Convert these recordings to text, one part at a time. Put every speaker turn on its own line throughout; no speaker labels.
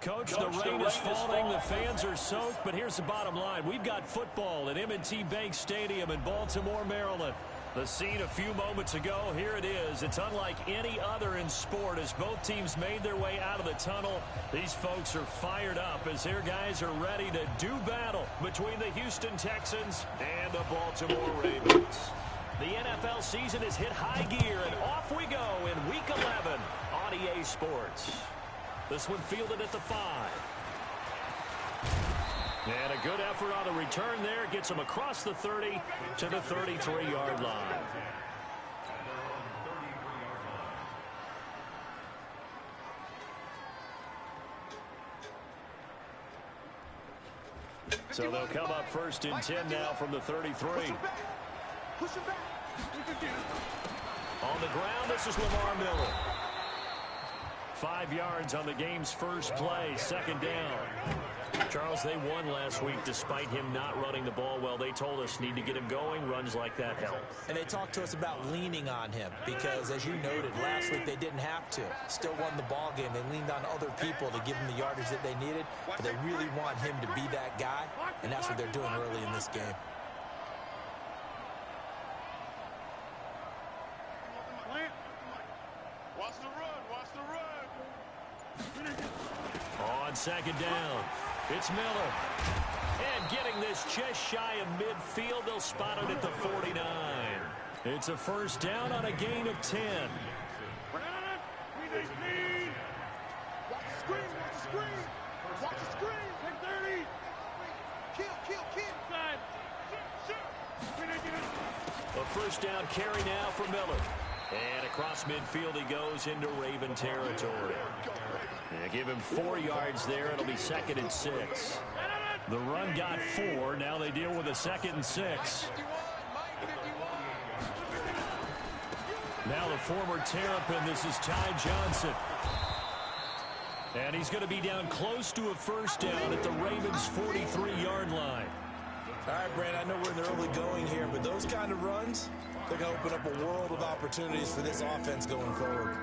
Coach, the rain is falling, the fans are soaked, but here's the bottom line. We've got football at M&T Bank Stadium in Baltimore, Maryland. The scene a few moments ago, here it is. It's unlike any other in sport as both teams made their way out of the tunnel. These folks are fired up as their guys are ready to do battle between the Houston Texans and the Baltimore Ravens. The NFL season has hit high gear, and off we go in Week 11 on EA Sports. This one fielded at the 5. And a good effort on the return there. Gets him across the 30 to the 33-yard line. So they'll come up first and 10 now from the 33. On the ground, this is Lamar Miller. 5 yards on the game's first play, second down. Charles, they won last week despite him not running the ball well. They told us need to get him going. Runs like that help.
And they talked to us about leaning on him because, as you noted, last week they didn't have to. Still won the ball game. They leaned on other people to give them the yardage that they needed, but they really want him to be that guy, and that's what they're doing early in this game.
Watch the run. Watch the run.
On second down, it's Miller. And getting this just shy of midfield, they'll spot it at the 49. It's a first down on a gain of 10.
Watch the screen. Watch the screen. Watch the screen. Take 30. Kill. Side.
A first down carry now for Miller. And across midfield he goes into Raven territory. And give him 4 yards there. It'll be second and 6. The run got 4. Now they deal with a second and 6. Now the former Terrapin, this is Ty Johnson. And he's going to be down close to a first down at the Ravens' 43-yard line.
All right, Brandon, I know we're in the early going here, but those kind of runs, they're going to open up a world of opportunities for this offense going forward.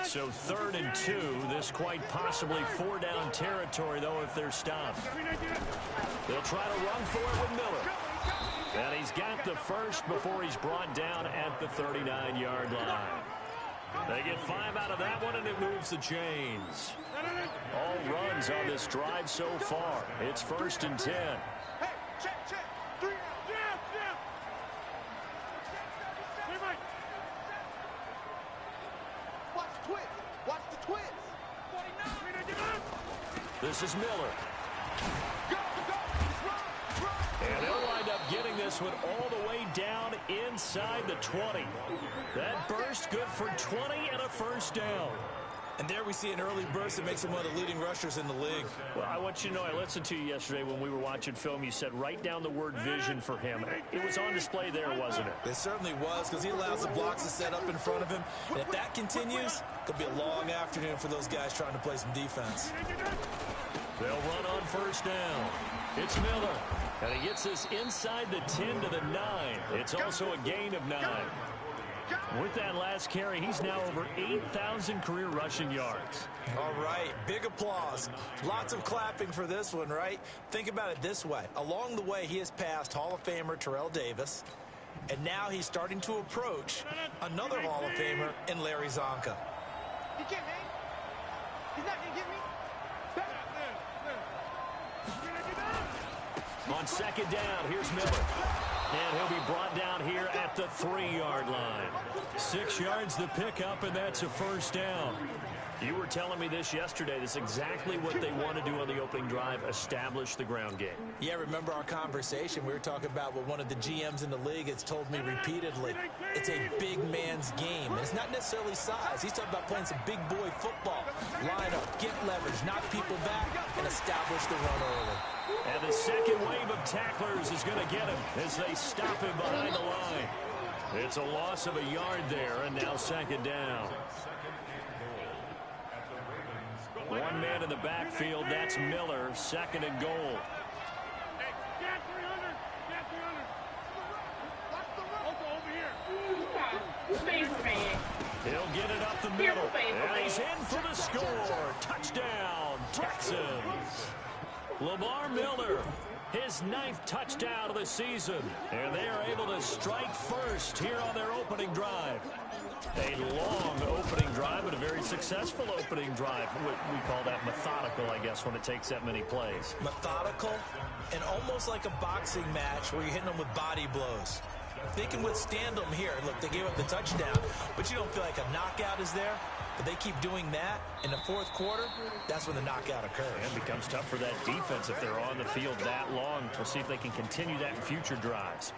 So 3rd and 2, this quite possibly 4-down territory, though, if they're stopped. They'll try to run for it with Miller. And he's got the first before he's brought down at the 39-yard line. They get 5 out of that one, and it moves the chains. All runs on this drive so far. It's 1st and 10.
Hey, check. 3 out. Watch the twist. 49.
This is Miller.
Go. Run.
And they'll wind up getting this one all the way down inside the 20. That burst good for 20 and a first down.
And there we see an early burst that makes him one of the leading rushers in the league.
Well, I want you to know, I listened to you yesterday when we were watching film. You said write down the word vision for him. It was on display there, wasn't it?
It certainly was, because he allows the blocks to set up in front of him. And if that continues, it'll be a long afternoon for those guys trying to play some defense.
They'll run on first down. It's Miller. And he gets this inside the 10 to the 9. It's also a gain of 9. With that last carry, he's now over 8,000 career rushing yards.
All right, big applause. Lots of clapping for this one, right? Think about it this way. Along the way, he has passed Hall of Famer Terrell Davis, and now he's starting to approach another Hall of Famer in Larry Zonka.
He can't hang. He's not going to get me.
On second down, here's Miller. And he'll be brought down here at the 3-yard line. 6 yards the pickup, and that's a first down. You were telling me this yesterday. This is exactly what they want to do on the opening drive, establish the ground game.
Yeah, remember our conversation? We were talking about what one of the GMs in the league has told me repeatedly. It's a big man's game, and it's not necessarily size. He's talking about playing some big boy football. Line up, get leverage, knock people back, and establish the run early.
And the second wave of tacklers is going to get him as they stop him behind the line. It's a loss of a yard there, and now second down. One man in the backfield, that's Miller, second and goal. He'll get it middle. And he's in for the score. Touchdown, Texans. Lamar Miller, his 9th touchdown of the season. And they are able to strike first here on their opening drive. A long opening drive, but a very successful opening drive. We call that methodical, I guess, when it takes that many plays.
Methodical and almost like a boxing match where you're hitting them with body blows. They can withstand them here. Look, they gave up the touchdown, but you don't feel like a knockout is there. But they keep doing that in the fourth quarter, that's when the knockout occurs.
And it becomes tough for that defense if they're on the field that long. We'll see if they can continue that in future drives.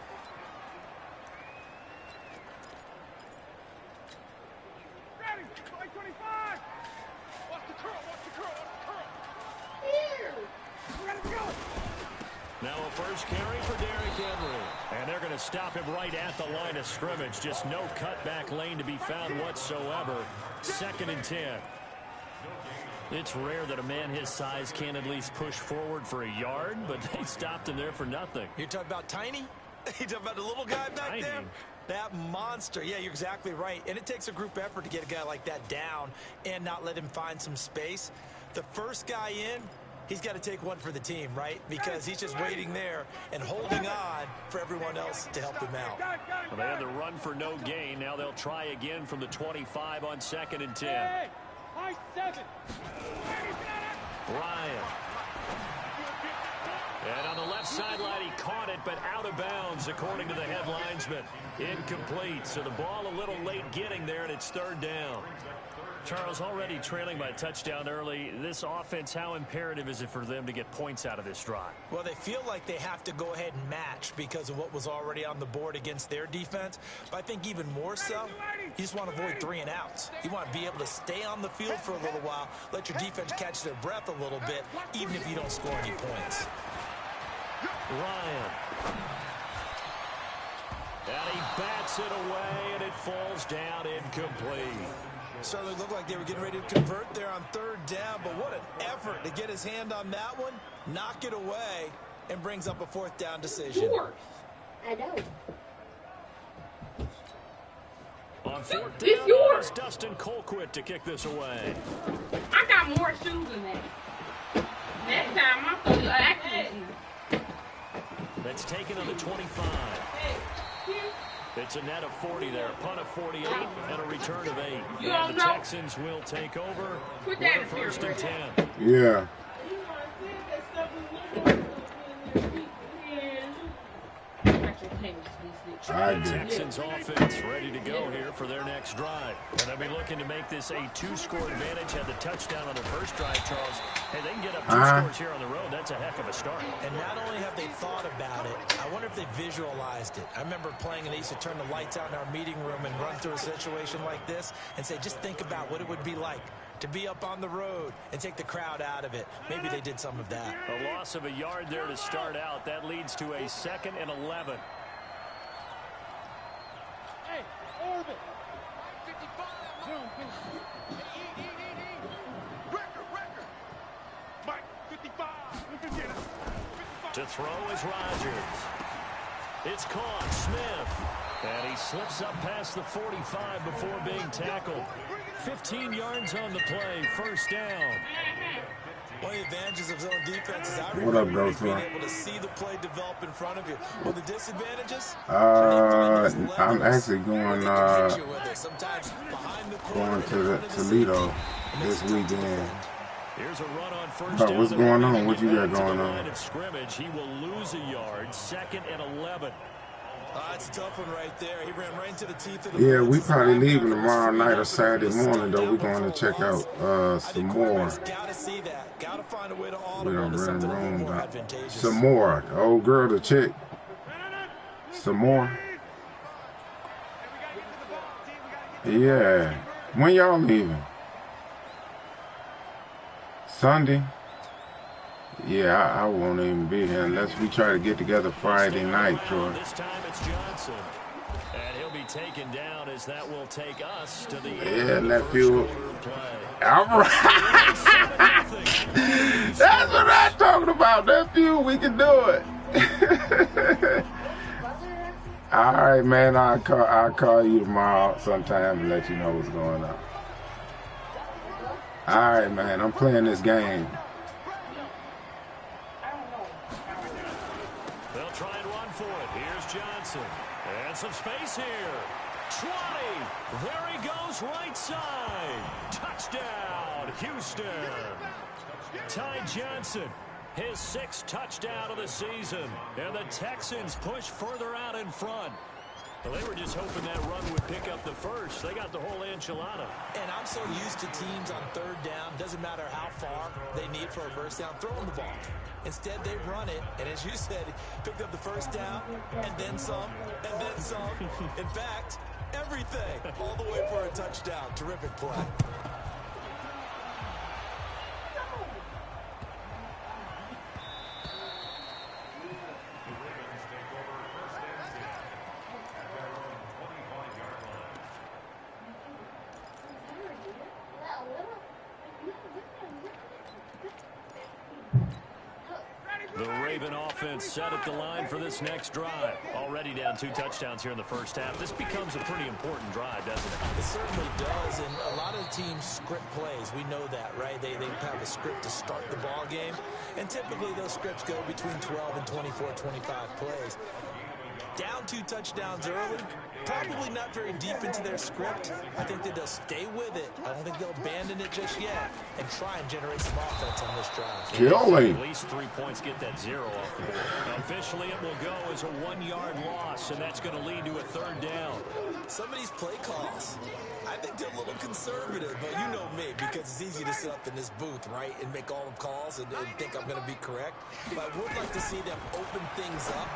Now a first carry for Derrick Henry. And they're going to stop him right at the line of scrimmage. Just no cutback lane to be found whatsoever. 2nd and 10. It's rare that a man his size can at least push forward for a yard, but they stopped him there for nothing.
You're talking about Tiny? You're talking about the little guy back there? That monster. Yeah, you're exactly right. And it takes a group effort to get a guy like that down and not let him find some space. The first guy in, he's got to take one for the team, right? Because he's just waiting there and holding on for everyone else to help him out.
Well, they had the run for no gain. Now they'll try again from the 25 on 2nd and 10. Ryan. And on the left sideline, he caught it, but out of bounds, according to the head linesman. Incomplete. So the ball a little late getting there, and it's 3rd down. Charles, already trailing by a touchdown early. This offense, how imperative is it for them to get points out of this drive?
Well, they feel like they have to go ahead and match because of what was already on the board against their defense. But I think even more so, you just want to avoid 3 and outs. You want to be able to stay on the field for a little while, let your defense catch their breath a little bit, even if you don't score any points.
Ryan. And he bats it away, and it falls down incomplete.
Certainly looked like they were getting ready to convert there on 3rd down, but what an effort to get his hand on that one, knock it away, and brings up a 4th down decision.
I know.
On 4th down, it's Dustin Colquitt to kick this away.
I got more shoes than that. Next time, I'm going to actually.
That's taken on the 25. It's a net of 40 there. Punt of 48 and a return of 8. And the Texans will take over with a 1st and 10.
Yeah.
Texans offense ready to go here for their next drive. And they'll be looking to make this a 2-score advantage. Had the touchdown on their first drive, Charles. Hey, they can get up 2 scores here on the road. That's a heck of a start.
And not only have they thought about it, I wonder if they visualized it. I remember playing and they used to turn the lights out in our meeting room and run through a situation like this and say, just think about what it would be like to be up on the road and take the crowd out of it. Maybe they did some of that.
A loss of a yard there to start out. That leads to a 2nd and 11. To throw is Rodgers. It's caught. Smith. And he slips up past the 45 before being tackled. 15 yards on the play. 1st down.
One of the advantages of zone defense is
What up, bro?
being able to see the play develop in front of you. Well, the disadvantages?
I'm actually going to the Toledo this weekend.
Here's a run on 1st down.
What's going on? What you got going on?
Line of scrimmage. He will lose a yard. 2nd and 11.
That's a tough one right there. He ran right into the teeth of the
Yeah, we probably leaving tomorrow night or Saturday morning, though. We're going to check out some more.
Gotta see that. Gotta find a way to
We don't
automate something a little
run
more
wrong.
advantageous.
Some more. The old girl, the chick. Some more. Yeah. When y'all leaving? Sunday? Yeah, I won't even be here unless we try to get together Friday night, Troy.
This time it's Johnson. And he'll be taken down as that will take us to the
nephew. All right. That's what I'm talking about, nephew. We can do it. All right, man. I'll call you tomorrow sometime and let you know what's going on. All right, man. I'm playing this game.
They'll try and run for it. Here's Johnson. And some space here. 20. There he goes, right side. Touchdown, Houston. Ty Johnson, his 6th touchdown of the season. And the Texans push further out in front. Well, they were just hoping that run would pick up the first. They got the whole enchilada.
And I'm so used to teams on 3rd down, doesn't matter how far they need for a first down, throwing the ball. Instead, they run it, and as you said, picked up the first down, and then some, and then some. In fact, everything, all the way for a touchdown. Terrific play.
The Raven offense set at the line for this next drive. Already down 2 touchdowns here in the first half. This becomes a pretty important drive, doesn't it?
It certainly does, and a lot of teams script plays. We know that, right? They have a script to start the ball game, and typically those scripts go between 12 and 24, 25 plays. Down 2 touchdowns early, probably not very deep into their script. I think that they'll stay with it. I don't think they'll abandon it just yet and try and generate some offense on this drive.
Killing.
At least 3 points get that 0 off the board. Officially, it will go as a 1-yard loss, and that's going to lead to a 3rd down.
Some of these play calls, I think they're a little conservative, but you know me, because it's easy to sit up in this booth, right, and make all the calls and think I'm going to be correct. But I would like to see them open things up,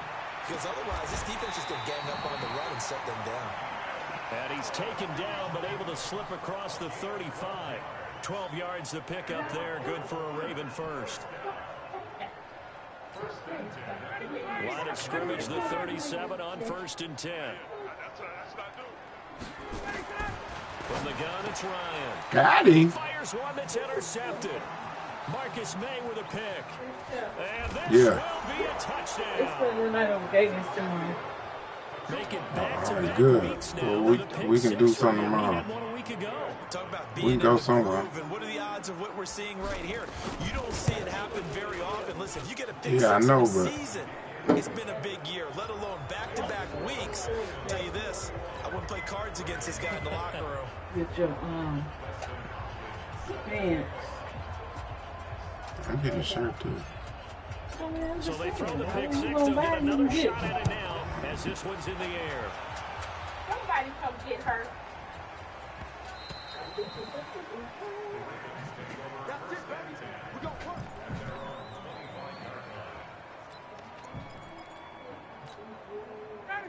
because otherwise this defense is going to gang up on the run and shut them down.
And he's taken down, but able to slip across the 35. 12 yards to pick up there. Good for a Raven first. Line of scrimmage, the 37 on 1st and 10. From the gun, it's Ryan.
Got him.
Fires one that's intercepted. Marcus May with a pick. And this will be a touchdown. Make it back-to-back weeks now.
Well, we can do something wrong.
Talk about
We
being
can go
in the
somewhere.
groove, and what are the odds of what we're seeing right here? You don't see it happen very often. Listen, if you get a pick
Yeah, I
six
know,
in a
but
season, it's been a big year, let alone back-to-back weeks. I'll tell you this, I wouldn't play cards against this guy in the locker room.
Get your pants.
I'm getting a shirt too.
So they throw the pick 6. They'll get another shot at it now as this one's in the air.
Somebody come get her.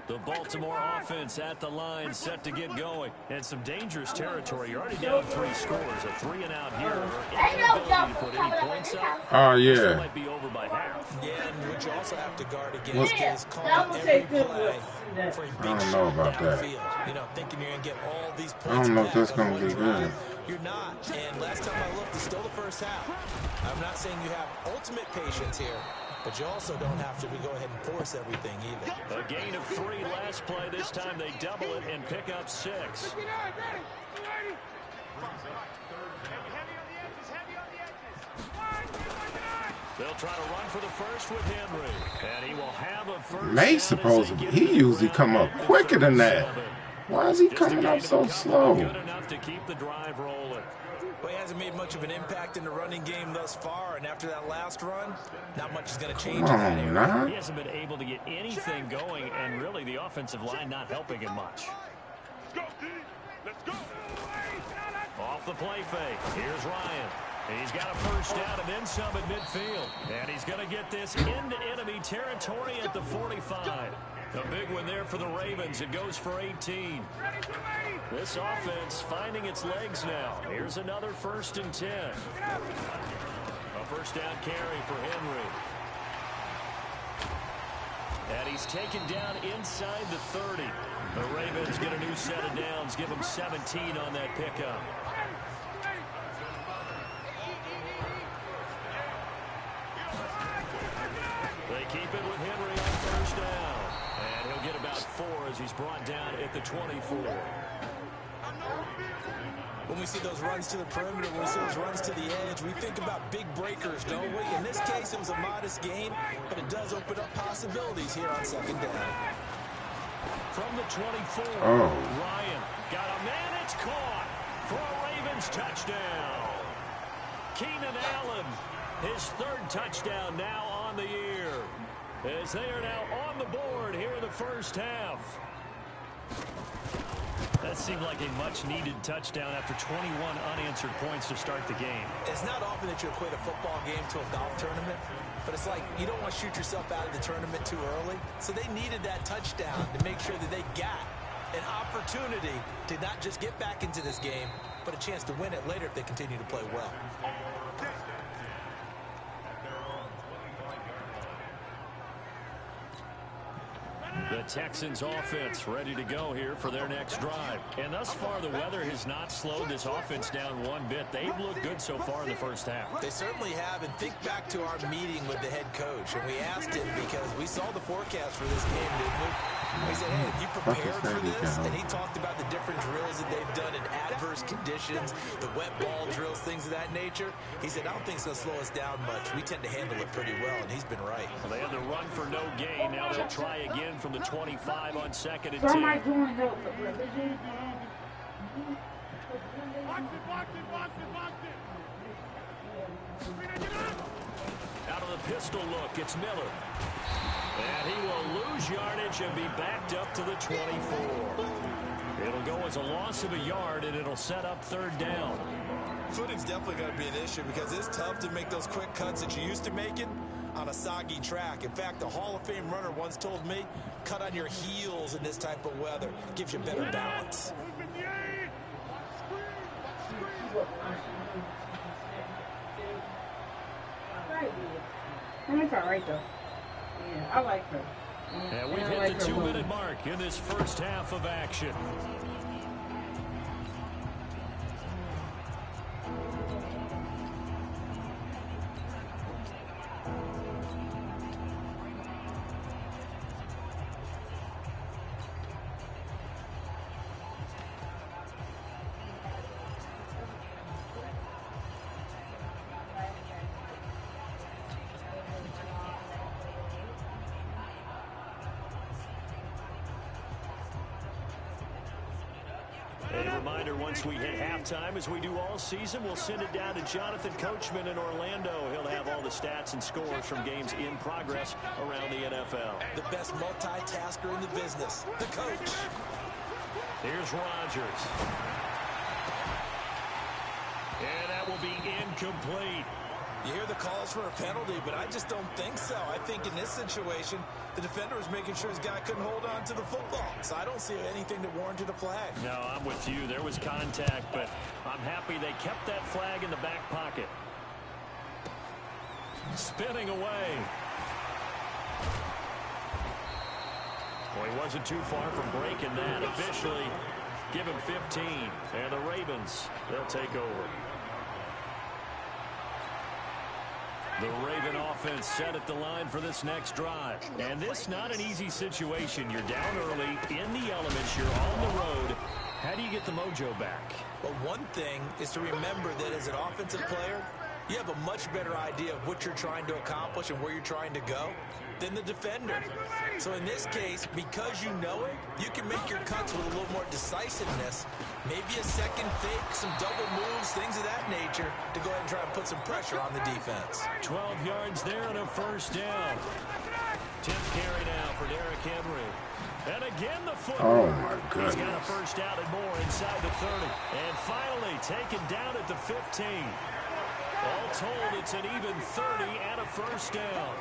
The Baltimore offense at the line, set to get going. And some dangerous territory. You're already down 3 scores. A 3 and out here. Inability to put any points up.
Oh,
This
yeah.
might be over by half.
Yeah, and what you also have to guard against
What?
is calling every play for a big
I don't know
shot
about that.
downfield. You know, thinking you're going to get all these points
I don't know if
back
that's
on
gonna
one
be
drive.
good.
You're not. And last time I looked, it's still the first half. I'm not saying you have ultimate patience here, but you also don't have to go ahead and force everything either.
A gain of 3 last play. This time they double it and pick up 6. They'll try to run for the first with Henry. And he will have a first.
May supposedly, he usually come up quicker than that. Why is he coming up so slow?
Good enough to keep the drive rolling.
Well, he hasn't made much of an impact in the running game thus far, and after that last run, not much is going to change
Come
in that
on,
area.
now.
He hasn't been able to get anything going, and really the offensive line not helping him much.
Let's go.
Off the play fake. Here's Ryan. He's got a first down and then some at midfield. And he's going to get this into enemy territory at the 45. A big one there for the Ravens. It goes for 18. This offense finding its legs now. Here's another 1st and 10. A first down carry for Henry. And he's taken down inside the 30. The Ravens get a new set of downs. Give them 17 on that pickup. They keep it with Henry on first down. And he'll get about 4 as he's brought down at the 24.
When we see those runs to the perimeter, when we see those runs to the edge, we think about big breakers, don't we? In this case, it was a modest gain, but it does open up possibilities here on second down.
From the 24,
Oh.
Ryan got a man. It's caught for a Ravens touchdown. Keenan Allen, his third touchdown now on the year, as they are now on the board here in the first half. That seemed like a much-needed touchdown after 21 unanswered points to start the game.
It's not often that you equate a football game to a golf tournament, but it's like you don't want to shoot yourself out of the tournament too early. So they needed that touchdown to make sure that they got an opportunity to not just get back into this game, but a chance to win it later if they continue to play well.
The Texans offense ready to go here for their next drive. And thus far, the weather has not slowed this offense down one bit. They've looked good so far in the first half.
They certainly have. And think back to our meeting with the head coach. And we asked him because we saw the forecast for this game, didn't we? We said, hey, have you prepared for this? And he talked about the different drills that they've done in adverse conditions, the wet ball drills, things of that nature. He said, I don't think it's going to slow us down much. We tend to handle it pretty well, and he's been right.
Well, they had the run for no gain. Now they'll try again from the 25 on second and 10.
Watch it.
Out of the pistol look, it's Miller. And he will lose yardage and be backed up to the 24. It'll go as a loss of a yard, and it'll set up third down.
Footing's definitely going to be an issue because it's tough to make those quick cuts that you're used to making on a soggy track. In fact, the Hall of Fame runner once told me, cut on your heels in this type of weather. Gives you better balance.
That's all right, though. Yeah, I like her.
And we've hit the 2-minute mark in this first half of action. A reminder, once we hit halftime, as we do all season, we'll send it down to Jonathan Coachman in Orlando. He'll have all the stats and scores from games in progress around the NFL.
The best multitasker in the business, the coach.
Here's Rodgers. And that will be incomplete.
You hear the calls for a penalty, but I just don't think so. I think in this situation, the defender was making sure his guy couldn't hold on to the football. So I don't see anything that warranted a flag.
No, I'm with you. There was contact, but I'm happy they kept that flag in the back pocket. Spinning away. Well, he wasn't too far from breaking that. Officially, give him 15. And the Ravens, they'll take over. The Raven offense set at the line for this next drive. And this not an easy situation. You're down early, in the elements, you're on the road. How do you get the mojo back?
Well, one thing is to remember that as an offensive player, you have a much better idea of what you're trying to accomplish and where you're trying to go than the defender. So in this case, because you know it, you can make your cuts with a little more decisiveness. Maybe a second fake, some double moves, things of that nature to go ahead and try and put some pressure on the defense.
12 yards there and a first down. 10th carry now for Derrick Henry. And again the footwork.
Oh, my goodness.
He's got a first down and more inside the 30. And finally taken down at the 15. All told, it's an even 30 and a first down.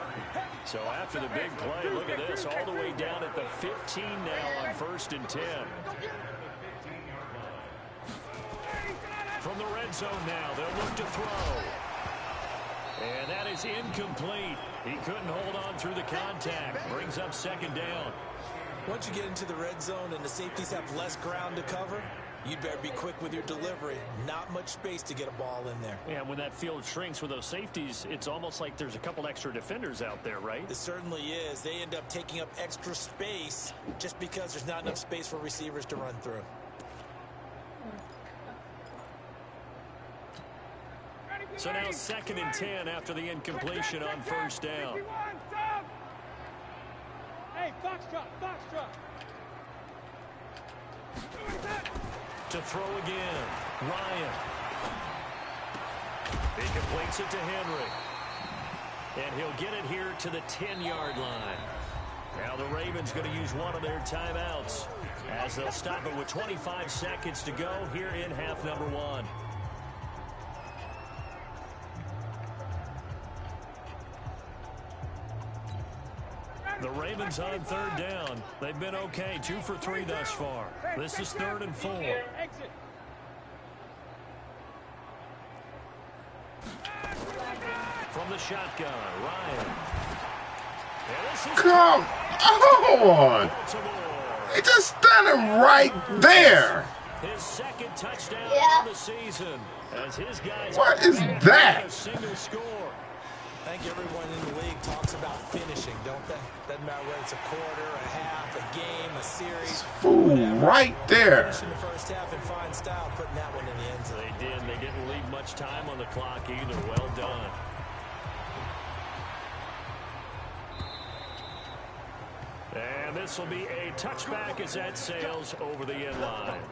So after the big play, look at this, all the way down at the 15 now on 1st and 10. From the red zone now, they'll look to throw. And that is incomplete. He couldn't hold on through the contact. Brings up second down.
Once you get into the red zone and the safeties have less ground to cover, you'd better be quick with your delivery. Not much space to get a ball in there.
Yeah, when that field shrinks with those safeties, it's almost like there's a couple extra defenders out there, right?
It certainly is. They end up taking up extra space just because there's not enough space for receivers to run through.
So now 2nd and 10 after the incompletion on first down.
Hey, foxtrot.
To throw again, Ryan. He completes it to Henry. And he'll get it here to the 10-yard line. Now the Ravens going to use one of their timeouts as they'll stop it with 25 seconds to go here in half number 1. The Ravens on 3rd down. They've been okay, 2 for 3 thus far. This is 3rd and 4. From the shotgun, Ryan.
Come on! He just standing right there.
His 2nd touchdown of the season. As his guys
what is that?
A single score.
I think everyone in the league talks about finishing, don't they? Doesn't matter whether it's a quarter, a half, a game, a series.
Fool right there.
Finishing the first half in fine style, putting that one in the end zone.
They did. They didn't leave much time on the clock either. Well done. And this will be a touchback as that sails over the end line.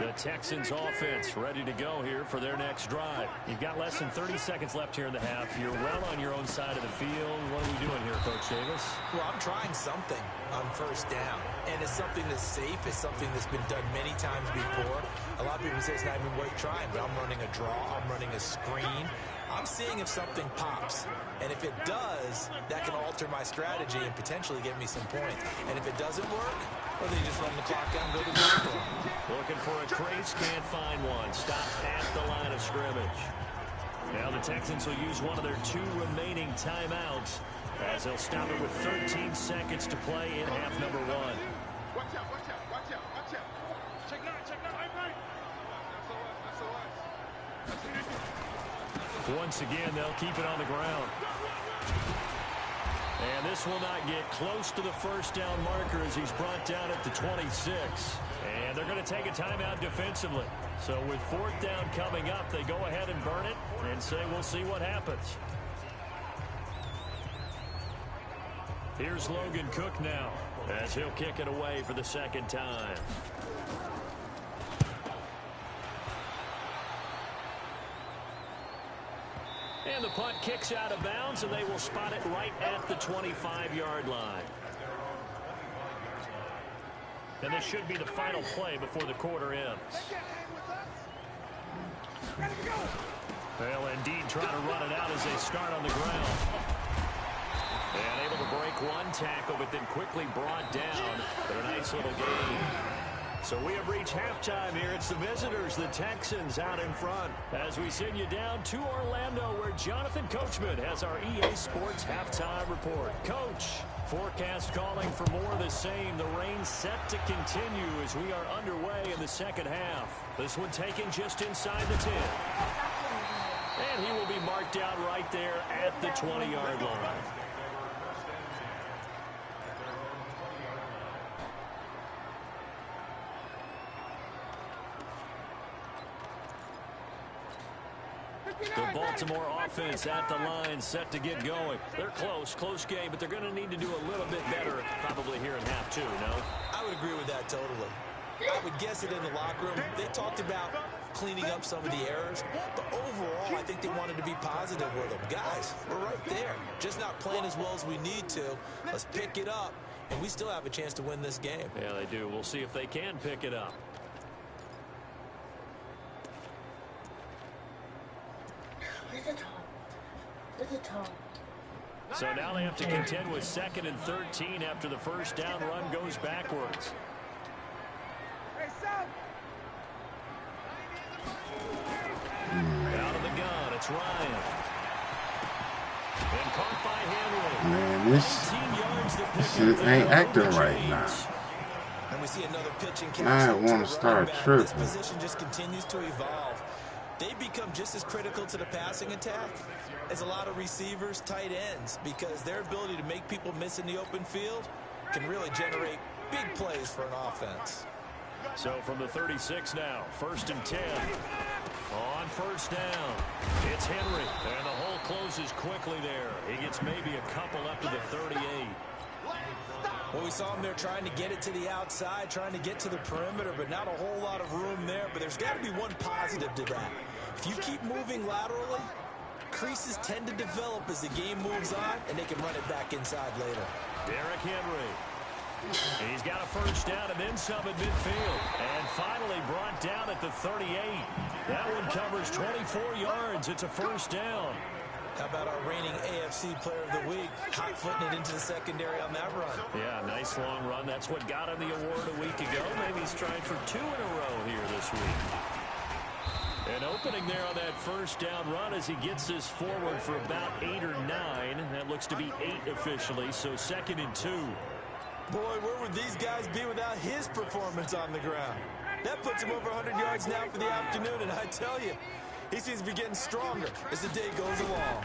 The Texans offense ready to go here for their next drive. You've got less than 30 seconds left here in the half. You're well on your own side of the field. What are we doing here, Coach Davis?
Well, I'm trying something on first down. And it's something that's safe. It's something that's been done many times before. A lot of people say it's not even worth trying, but I'm running a draw. I'm running a screen. I'm seeing if something pops. And if it does, that can alter my strategy and potentially get me some points. And if it doesn't work, well, then you just run the clock down and go to the line.
Looking for a trace, can't find one. Stopped at the line of scrimmage. Now the Texans will use one of their 2 remaining timeouts as they'll stop it with 13 seconds to play in half number 1.
Watch out. Check that, right.
Once again, they'll keep it on the ground. And this will not get close to the first down marker as he's brought down at the 26. And they're going to take a timeout defensively. So with 4th down coming up, they go ahead and burn it and say we'll see what happens. Here's Logan Cook now as he'll kick it away for the 2nd time. And the punt kicks out of bounds, and they will spot it right at the 25-yard line. And this should be the final play before the quarter ends. They'll indeed try to run it out as they start on the ground. And able to break one tackle, but then quickly brought down. But a nice little gain. So we have reached halftime here. It's the visitors, the Texans, out in front. As we send you down to Orlando, where Jonathan Coachman has our EA Sports halftime report. Coach, forecast calling for more of the same. The rain set to continue as we are underway in the 2nd half. This one taken just inside the 10. And he will be marked down right there at the 20-yard line. The Baltimore offense at the line, set to get going. They're close game, but they're going to need to do a little bit better probably here in half 2, no?
I would agree with that totally. I would guess it in the locker room. They talked about cleaning up some of the errors, but overall, I think they wanted to be positive with them. Guys, we're right there. Just not playing as well as we need to. Let's pick it up, and we still have a chance to win this game.
Yeah, they do. We'll see if they can pick it up. So now they have to contend with 2nd and 13 after the first down run goes backwards. Out of the gun, it's Ryan. And caught by Henry.
Man, this shit ain't acting right now.
And we see another pitch and catch.
I want to start tripping.
This position just continues to evolve. They become just as critical to the passing attack as a lot of receivers, tight ends, because their ability to make people miss in the open field can really generate big plays for an offense.
So from the 36 now, 1st and 10. On 1st down, it's Henry. And the hole closes quickly there. He gets maybe a couple up to the 38.
Well, we saw him there trying to get it to the outside, trying to get to the perimeter, but not a whole lot of room there. But there's got to be one positive to that. If you keep moving laterally, creases tend to develop as the game moves on, and they can run it back inside later.
Derrick Henry. He's got a 1st down and then some at midfield. And finally brought down at the 38. That one covers 24 yards. It's a 1st down.
How about our reigning AFC Player of the Week, hot-footing it into the secondary on that run?
Yeah, nice long run. That's what got him the award a week ago. Maybe he's trying for 2 in a row here this week. And opening there on that 1st down run as he gets this forward for about 8 or 9. That looks to be 8 officially, so 2nd and 2.
Boy, where would these guys be without his performance on the ground? That puts him over 100 yards now for the afternoon, and I tell you, he seems to be getting stronger as the day goes along.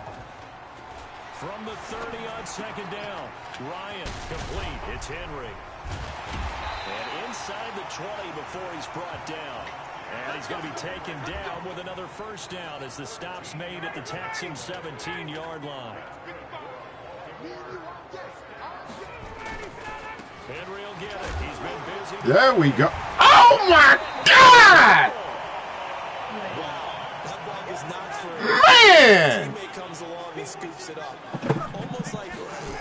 From the 30 on 2nd down, Ryan complete. It's Henry. And inside the 20 before he's brought down. And he's going to be taken down with another 1st down as the stop's made at the Texans' 17-yard line. Henry will get it. He's been busy.
There we go. Oh, my God!
That ball was knocked for
Man!
a teammate comes along and scoops it up. Almost like,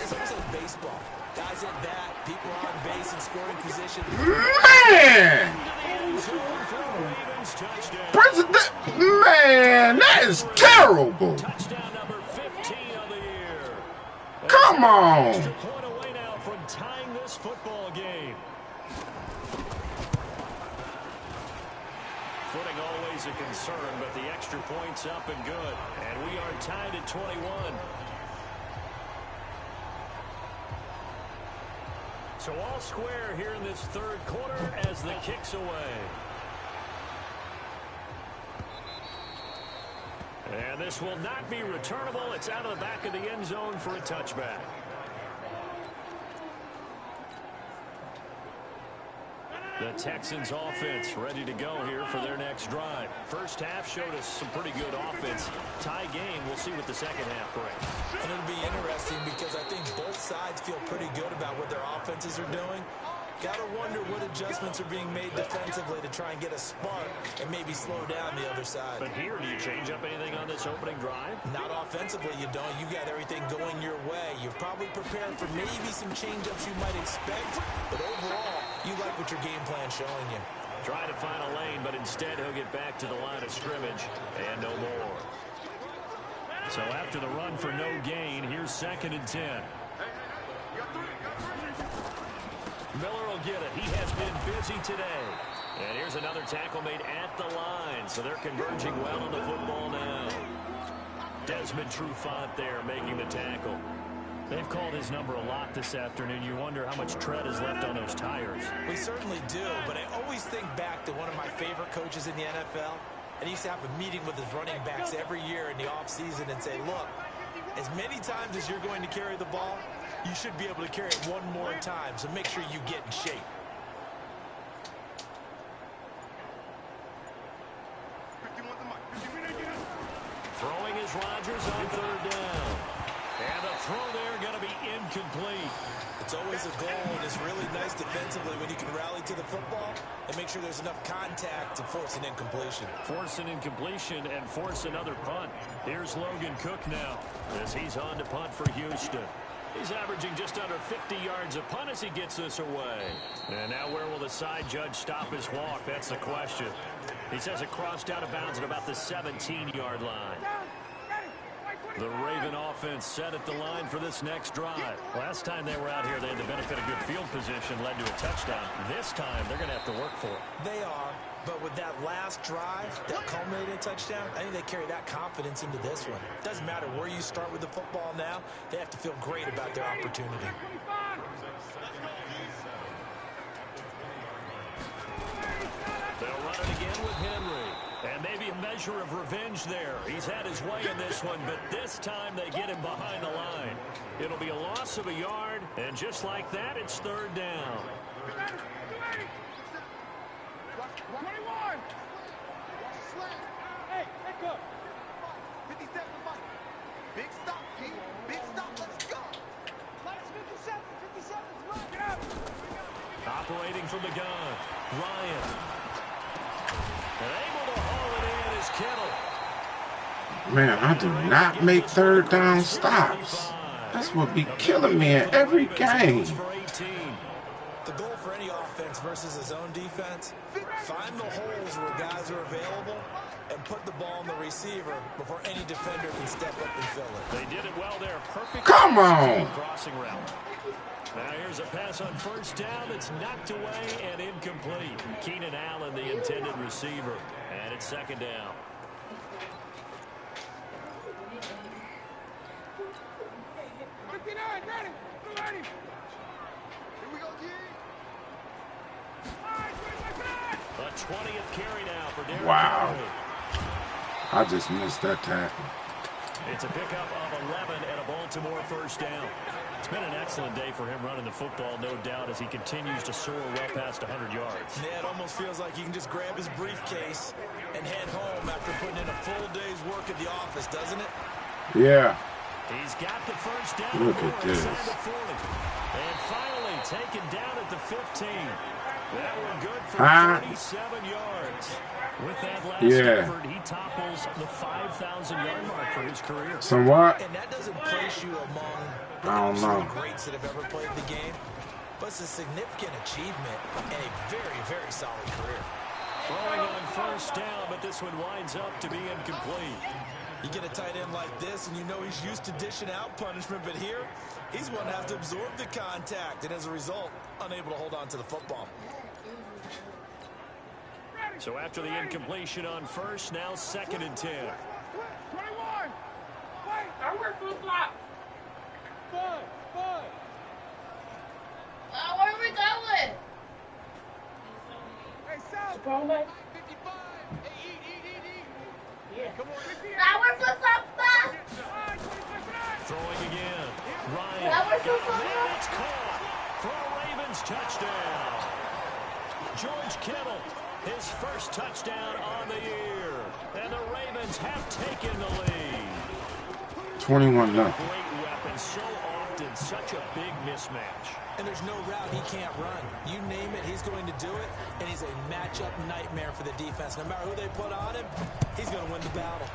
it's almost like baseball. Guys at bat, people are on base in scoring position.
Man! President, man, that is terrible.
Touchdown number 15 of the year.
Come on.
Extra point away now from tying this football game. Footing always a concern, but the extra point's up and good. And we are tied at 21. So all square here in this 3rd quarter as the kick's away. And this will not be returnable. It's out of the back of the end zone for a touchback. The Texans offense ready to go here for their next drive. First half showed us some pretty good offense. Tie game. We'll see what the second half brings.
And it'll be interesting because I think both sides feel pretty good about what their offenses are doing. Got to wonder what adjustments are being made defensively to try and get a spark and maybe slow down the other side.
But here, do you change up anything on this opening drive?
Not offensively, you don't. You got everything going your way. You've probably prepared for maybe some change-ups you might expect, but overall, you like what your game plan's showing you.
Trying to find a lane, but instead he'll get back to the line of scrimmage and no more. So after the run for no gain, here's 2nd and 10. Miller will get it. He has been busy today. And here's another tackle made at the line. So they're converging well on the football now. Desmond Trufant there making the tackle. They've called his number a lot this afternoon. You wonder how much tread is left on those tires.
We certainly do, but I always think back to one of my favorite coaches in the NFL. And he used to have a meeting with his running backs every year in the offseason and say, look, as many times as you're going to carry the ball, you should be able to carry it one more time, so make sure you get in shape.
Throwing is Rodgers on 3rd down. And the throw there going to be incomplete.
It's always a goal, and it's really nice defensively when you can rally to the football and make sure there's enough contact to force an incompletion.
Force an incompletion and force another punt. Here's Logan Cook now as he's on to punt for Houston. He's averaging just under 50 yards a punt as he gets this away. And now where will the side judge stop his walk? That's the question. He says it crossed out of bounds at about the 17-yard line. The Raven offense set at the line for this next drive. Last time they were out here, they had the benefit of good field position, led to a touchdown. This time, they're going to have to work for it.
They are, but with that last drive, that culminated touchdown, I think they carry that confidence into this one. Doesn't matter where you start with the football now, they have to feel great about their opportunity.
They'll run it again with Henry. And maybe a measure of revenge there. He's had his way in this one, but this time they get him behind the line. It'll be a loss of a yard, and just like that, it's 3rd down.
21. Hey, pick up. 57, Mike. Big stop, G. Big stop. Let's go. Minus 57. 57's right. Get out.
Operating from the gun, Ryan. And able to haul it in is Kittle.
Man, I do not make third down stops. That's what be killing me in every game.
The goal for any offense versus his own defense, find the holes where guys are available and put the ball on the receiver before any defender can step up and fill it.
They did it well there. Perfect.
Come on.
Crossing route. Now here's a pass on first down that's knocked away and incomplete. Keenan Allen, the intended receiver. And it's second down. A 20th carry now for Derrick.
Wow. I just missed that tackle.
It's a pickup of 11 and a Baltimore first down. It's been an excellent day for him running the football, no doubt, as he continues to soar well past 100 yards.
Yeah, it almost feels like he can just grab his briefcase and head home after putting in a full day's work at the office, doesn't it?
Yeah.
He's got the first down.
Look at this.
And finally taken down at the 15. That one good for 27 yards. With that last effort, he topples the 5,000-yard mark for his career.
Somewhat.
And that doesn't place you among
I don't know.
greats that have ever played the game, but it's a significant achievement and a very, very solid career.
Throwing on first down, but this one winds up to be incomplete.
You get a tight end like this, and you know he's used to dishing out punishment, but here, he's going to have to absorb the contact, and as a result, unable to hold on to the football.
So after the incompletion on first, now second and 10.
21.
I wear flip-flop.
Bud.
Where are we going?
Hey, Sal.
Chipotle?
55. Hey, eat.
Yeah.
Come on,
I wear flip-flop.
Throwing again. Ryan.
I wear
And
flip-flop.
it's caught for a Ravens touchdown. George Kittle, his first touchdown on the year. And the Ravens have taken the lead.
21-0.
Great weapon, so often such a big mismatch.
And there's no route he can't run. You name it, he's going to do it, and he's a matchup nightmare for the defense. No matter who they put on him, he's going to win the battle.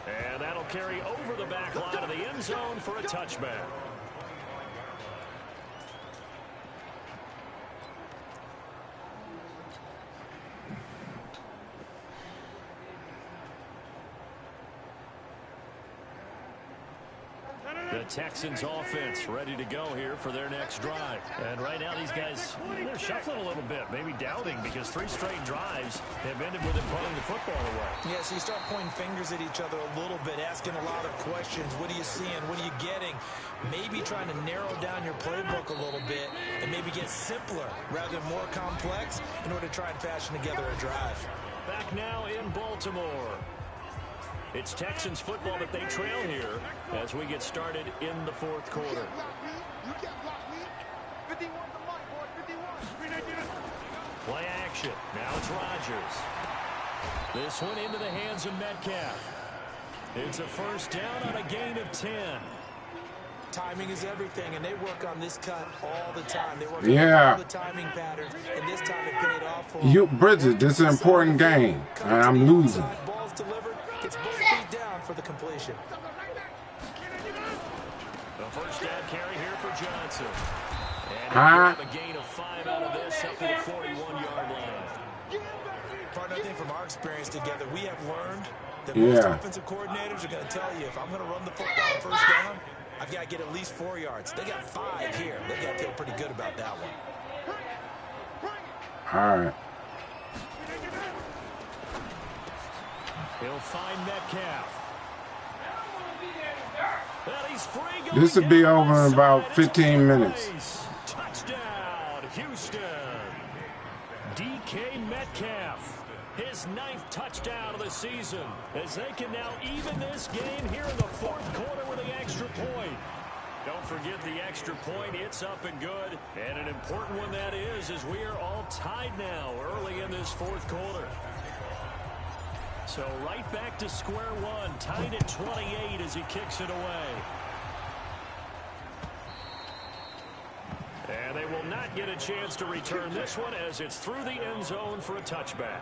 And that'll carry over the back line of the end zone for a touchback. The Texans offense ready to go here for their next drive. And right now these guys, they're shuffling a little bit, maybe doubting, because 3 straight drives have ended with them putting the football away.
Yeah, so you start pointing fingers at each other a little bit, asking a lot of questions. What are you seeing? What are you getting? Maybe trying to narrow down your playbook a little bit and maybe get simpler rather than more complex in order to try and fashion together a drive.
Back now in Baltimore. It's Texans football, but they trail here as we get started in the fourth quarter. Play action. Now it's Rodgers. This one into the hands of Metcalf. It's a first down on a gain of 10.
Timing is everything, and they work on this cut all the time. They work
on
all the timing patterns, and this time it paid off for
You, Bridget, this is an important game, and I'm losing.
Ball's delivered. Gets both feet down for the completion.
The first down carry here for Johnson. And a gain of 5 out of this up to the 41-yard line.
Partner, I think from our experience together, we have learned that most offensive coordinators are going to tell you, if I'm going to run the football on first down, I've got to get at least 4 yards. They got 5 here. They got to feel pretty good about that one.
All right.
He'll find Metcalf.
This will be over in about 15 minutes.
Touchdown, Houston. DK Metcalf, his 9th touchdown of the season, as they can now even this game here in the fourth quarter with an extra point. Don't forget the extra point. It's up and good. And an important one that is, as we are all tied now early in this fourth quarter. So right back to square one, tied at 28 as he kicks it away. And they will not get a chance to return this one as it's through the end zone for a touchback.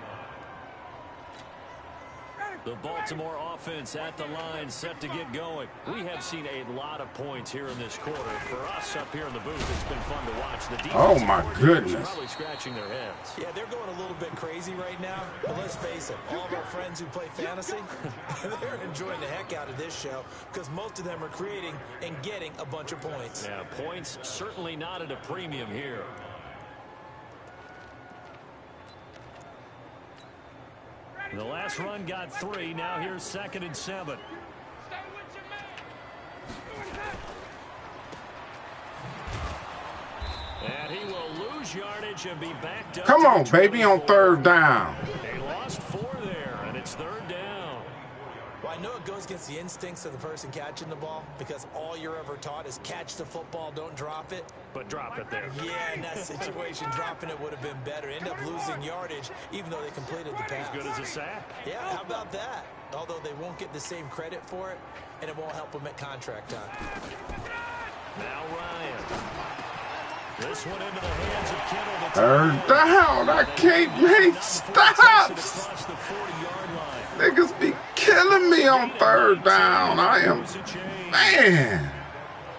The Baltimore offense at the line, set to get going. We have seen a lot of points here in this quarter. For us up here in the booth, it's been fun to watch. The defense,
oh my goodness,
probably scratching their heads.
Yeah, they're going a little bit crazy right now. But let's face it, all of our friends who play fantasy, they're enjoying the heck out of this show because most of them are creating and getting a bunch of points.
Yeah, points certainly not at a premium here. The last run got 3. Now here's 2nd and 7. And he will lose yardage and be backed up.
Come on, baby, on 3rd down.
They lost 4 there, and it's 3rd down.
Well, I know it goes against the instincts of the person catching the ball because all you're ever taught is catch the football, don't drop it.
But drop it there.
Yeah, in that situation, dropping it would have been better. End up losing yardage, even though they completed the pass.
As good as a sack.
Yeah, how about that? Although they won't get the same credit for it, and it won't help them at contract time.
Now Ryan. This one into the hands of Kittle.
3rd down. I can't make stops. Niggas be killing me on 3rd down. I am, man.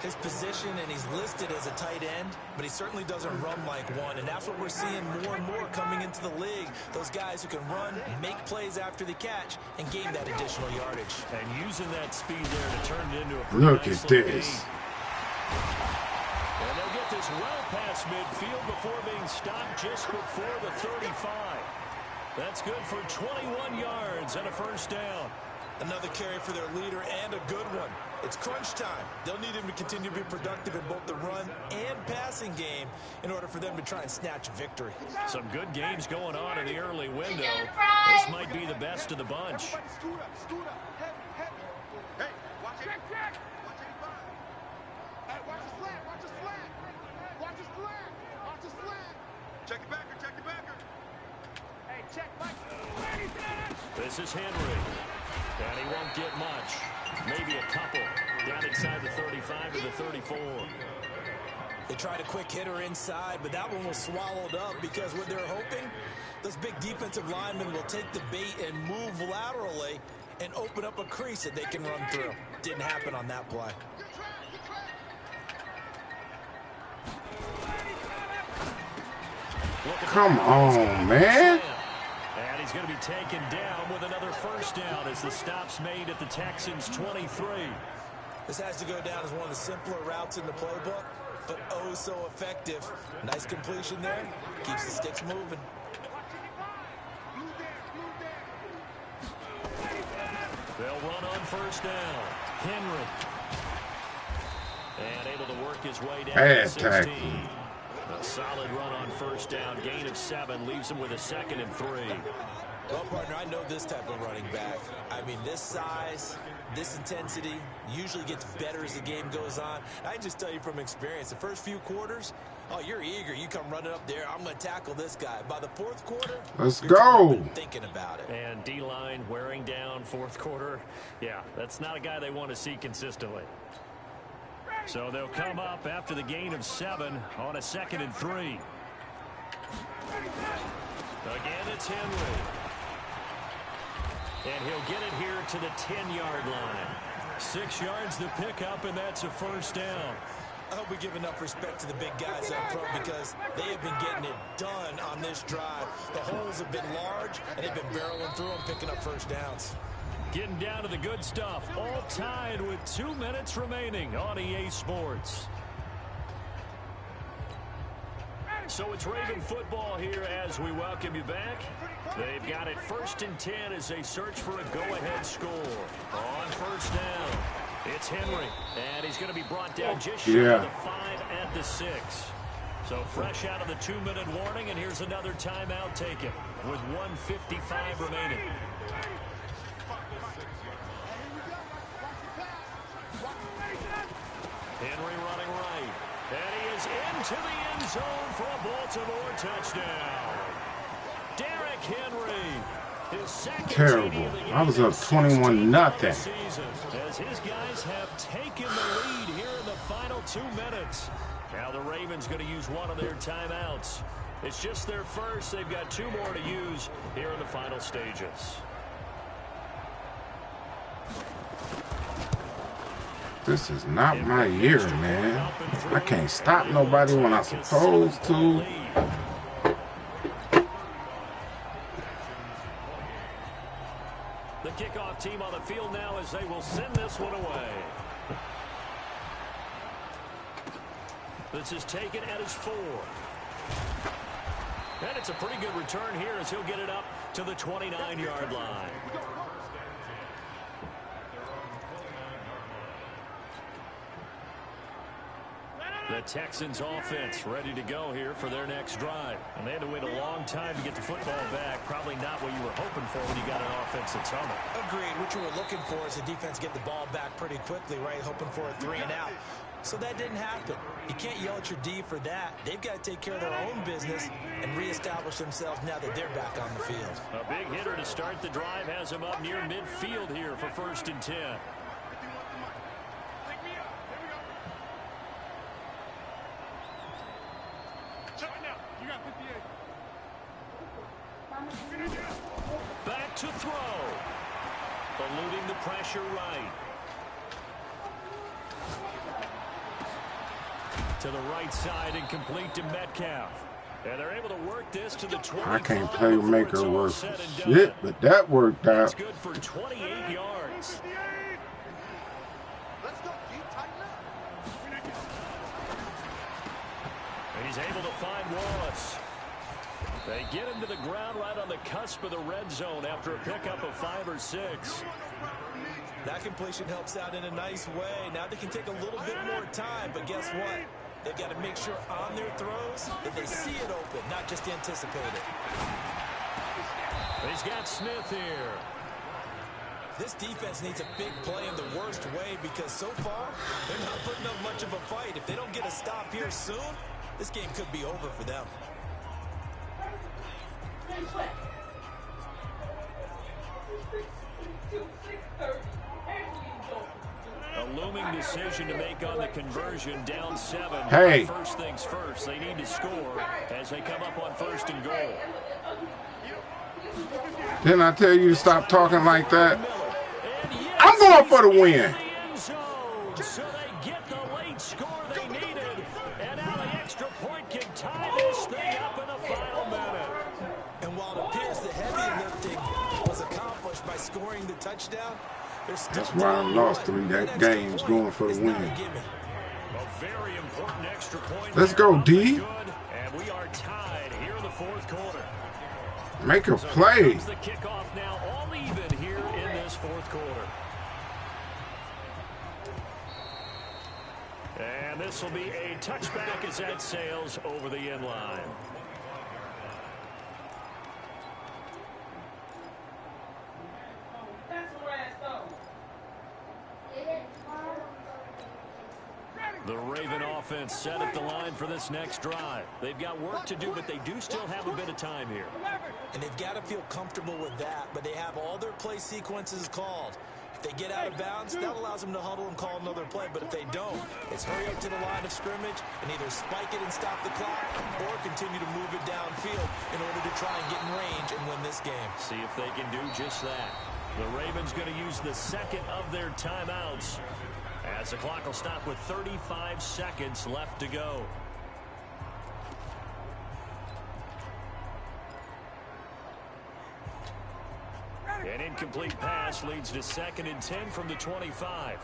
His position, and he's listed as a tight end, but he certainly doesn't run like one, and that's what we're seeing more and more coming into the league. Those guys who can run, make plays after the catch, and gain that additional yardage.
And using that speed there to turn it into a
Look
nice
at this.
gain. And they'll get this well past midfield before being stopped just before the 35. That's good for 21 yards and a 1st down.
Another carry for their leader and a good one. It's crunch time. They'll need him to continue to be productive in both the run and passing game in order for them to try and snatch a victory.
Some good games going on in the early window. This might be the best of the bunch.
Everybody scoot up, scoot up. Hey, watch it. Watch 85. Hey, watch the flag, watch the flag. Watch the flag, watch the flag. Check the backer, check the backer. Hey, check Mike.
This is Henry. And he won't get much. Maybe a couple. Down inside the 35 to the 34.
They tried a quick hitter inside, but that one was swallowed up because what they're hoping, those big defensive linemen will take the bait and move laterally and open up a crease that they can run through. Didn't happen on that play.
Come on, man.
And he's going to be taken down with another 1st down as the stop's made at the Texans' 23.
This has to go down as one of the simpler routes in the playbook, but oh so effective. Nice completion there. Keeps the sticks moving.
They'll run on 1st down. Henry. And able to work his way down to 16. A solid run on 1st down. Gain of 7 leaves him with a 2nd and 3.
Well, partner, I know this type of running back. I mean, this size, this intensity usually gets better as the game goes on. I just tell you from experience, the first few quarters, oh, you're eager. You come running up there. I'm going to tackle this guy. By the 4th quarter,
let's
you're
go.
Thinking about it.
And D-line wearing down 4th quarter. Yeah, that's not a guy they want to see consistently. So they'll come up after the gain of 7 on a 2nd and 3. Again, it's Henry. And he'll get it here to the 10-yard line. 6 yards to pick up, and that's a 1st down.
I hope we give enough respect to the big guys up front because they have been getting it done on this drive. The holes have been large, and they've been barreling through them, picking up 1st downs.
Getting down to the good stuff. All tied with 2 minutes remaining on EA Sports. So it's Raven football here as we welcome you back. They've got it 1st and 10 as they search for a go-ahead score. On 1st down, it's Henry. And he's going to be brought down just shy of the 5 at the 6. So fresh out of the 2-minute warning, and here's another timeout taken with 1:55 remaining. Henry running right. And he is into the end zone for a Baltimore touchdown. Derrick Henry, his second
terrible. I was up 21-0.
As his guys have taken the lead here in the final 2 minutes. Now the Ravens going to use one of their timeouts. It's just their first. They've got 2 more to use here in the final stages.
This is not my year, man. I can't stop nobody when I'm supposed to.
The kickoff team on the field now as they will send this one away. This is taken at his 4. And it's a pretty good return here as he'll get it up to the 29-yard line. The Texans offense ready to go here for their next drive. And they had to wait a long time to get the football back. Probably not what you were hoping for when you got an offense that's humming.
Agreed. What you were looking for is the defense get the ball back pretty quickly, right? Hoping for a 3 and out. So that didn't happen. You can't yell at your D for that. They've got to take care of their own business and reestablish themselves now that they're back on the field.
A big hitter to start the drive has him up near midfield here for 1st and 10. Back to throw. Eluding the pressure right. To the right side and complete to Metcalf. And they're able to work this to the 25.
I can't play maker worth shit, but that worked out.
It's good for 28 yards.
Let's go, G. Tighten up.
And he's able to find Wallace. They get him to the ground right on the cusp of the red zone after a pickup of 5 or 6.
That completion helps out in a nice way. Now they can take a little bit more time, but guess what? They've got to make sure on their throws that they see it open, not just anticipate it.
He's got Smith here.
This defense needs a big play in the worst way because so far, they're not putting up much of a fight. If they don't get a stop here soon, this game could be over for them.
A looming decision to make on the conversion, down 7.
Hey.
First things first, they need to score as they come up on 1st and goal.
Didn't I tell you to stop talking like that? I'm going for the win.
So they get the late score they needed, and now the extra point can tie this thing up in the final minute.
And while it appears the heavy lifting was accomplished by scoring the touchdown,
that's why I lost 3 games going for the win.
A very important extra point.
Let's go, D.
And we are tied here in the 4th quarter.
Make a play.
The kickoff now all even here in this 4th quarter. And this will be a touchback as that sails over the end line. The Raven offense set at the line for this next drive. They've got work to do, but they do still have a bit of time here.
And they've got to feel comfortable with that, but they have all their play sequences called. If they get out of bounds, that allows them to huddle and call another play, but if they don't, it's hurry up to the line of scrimmage and either spike it and stop the clock or continue to move it downfield in order to try and get in range and win this game.
See if they can do just that. The Ravens going to use the second of their timeouts as the clock will stop with 35 seconds left to go. An incomplete pass leads to 2nd and 10 from the 25.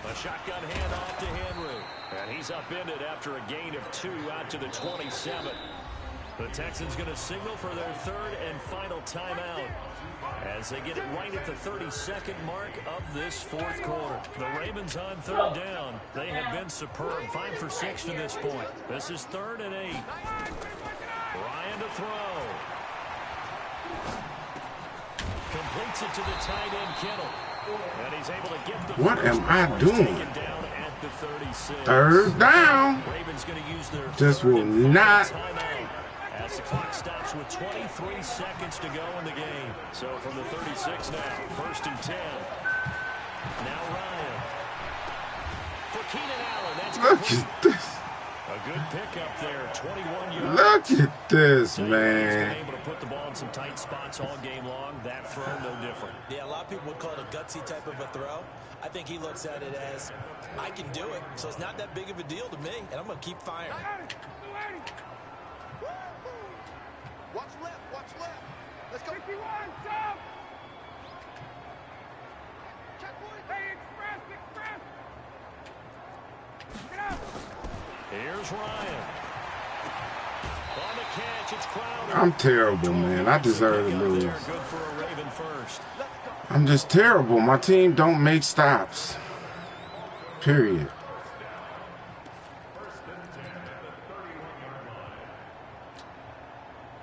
A shotgun handoff to Henry. And he's upended after a gain of 2 out to the 27. The Texans going to signal for their 3rd and final timeout as they get it right at the 32nd mark of this 4th quarter. The Ravens on 3rd down. They have been superb. 5 for 6 to this point. This is 3rd and 8. Ryan to throw. completes it to the tight end, Kittle. And he's able to get the
What am I doing?
Down at the 36.
Third down.
Ravens going to use their
This will not.
timeout as the clock stops with 23 seconds to go in the game. So from the 36 now, 1st and 10. Now Ryan. For Keenan Allen, that's
Look at this.
a good pickup there, 21 yards.
Look at this,
He's been
man.
able to put the ball in some tight spots all game long. That throw, no different.
Yeah, a lot of people would call it a gutsy type of a throw. I think he looks at it as, I can do it, so it's not that big of a deal to me, and I'm going to keep firing.
Watch left, watch left. Let's go. 51, stop. Hey, express. Get out.
Here's Ryan. On the catch, it's Crowder.
I'm terrible, man. I deserve to lose.
Good for a Raven first.
I'm just terrible. My team don't make stops. Period.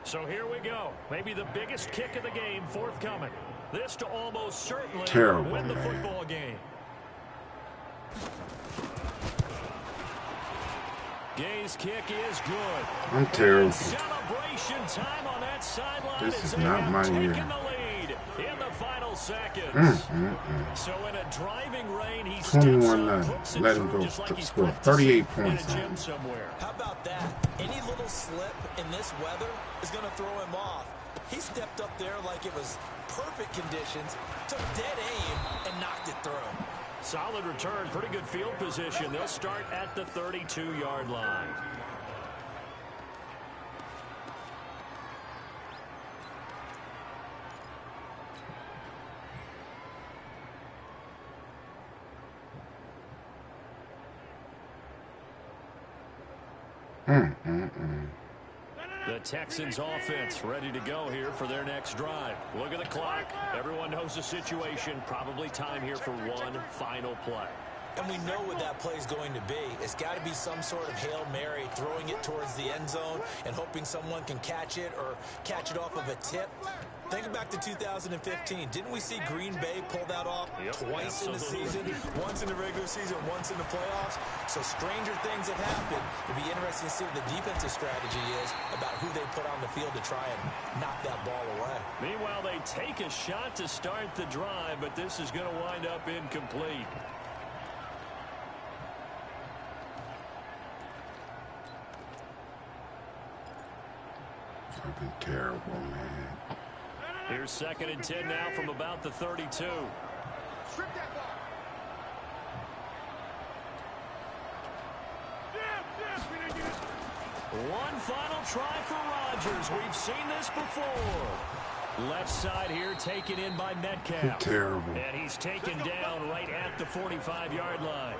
So here we go. Maybe the biggest kick of the game forthcoming. This to almost certainly
Terrible,
win the
man.
football game. Gay's kick is good.
I'm terrible.
Celebration time on that sideline.
This is
they
not
have
my
taken
year.
the lead in the final seconds. So in a driving rain, he
21-9. Let him go. Score 38 points.
Somewhere.
How about that? Any little slip in this weather is going to throw him off. He stepped up there like it was perfect conditions, took dead aim, and knocked it through.
Solid return, pretty good field position. They'll start at the 32-yard line. The Texans offense ready to go here for their next drive. Look at the clock. Everyone knows the situation. Probably time here for one final play.
And we know what that play is going to be. It's got to be some sort of Hail Mary, throwing it towards the end zone and hoping someone can catch it or catch it off of a tip. Think back to 2015. Didn't we see Green Bay pull that off twice in the season? Once in the regular season, once in the playoffs. So stranger things have happened. It'll be interesting to see what the defensive strategy is about who they put on the field to try and knock that ball away.
Meanwhile, they take a shot to start the drive, but this is going to wind up incomplete.
Fucking terrible, man.
Here's 2nd and 10 now from about the 32.
Strip that ball.
One final try for Rodgers. We've seen this before. Left side here taken in by Metcalf.
Terrible.
And he's taken down right at the 45-yard line.